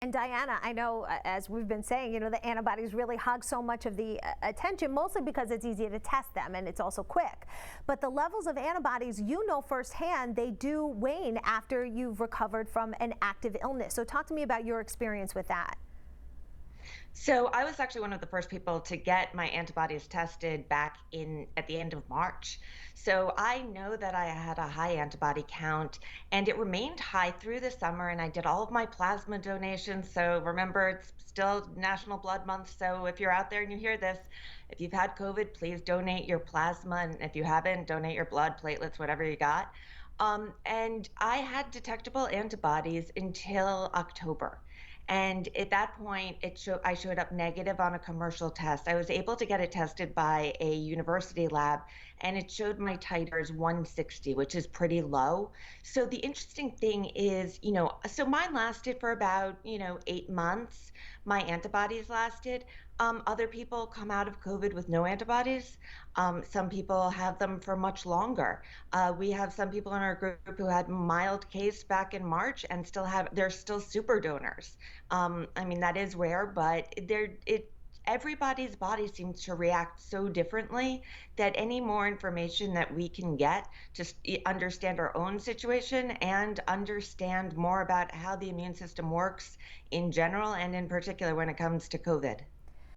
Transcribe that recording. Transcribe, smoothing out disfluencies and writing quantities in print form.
And Diana, I know, as we've been saying, the antibodies really hog so much of the attention, mostly because it's easy to test them and it's also quick. But the levels of antibodies, firsthand, they do wane after you've recovered from an active illness. So talk to me about your experience with that. So I was actually one of the first people to get my antibodies tested back in at the end of March. So I know that I had a high antibody count and it remained high through the summer, and I did all of my plasma donations. So remember, it's still National Blood Month. So if you're out there and you hear this, if you've had COVID, please donate your plasma. And if you haven't, donate your blood, platelets, whatever you got. And I had detectable antibodies until October. And at that point, I showed up negative on a commercial test. I was able to get it tested by a university lab, and it showed my titers 160, which is pretty low. So the interesting thing is, so mine lasted for about, 8 months. My antibodies lasted. Other people come out of COVID with no antibodies. Some people have them for much longer. We have some people in our group who had mild case back in March and they're still super donors. I mean, that is rare, but everybody's body seems to react so differently that any more information that we can get to understand our own situation and understand more about how the immune system works in general and in particular when it comes to COVID.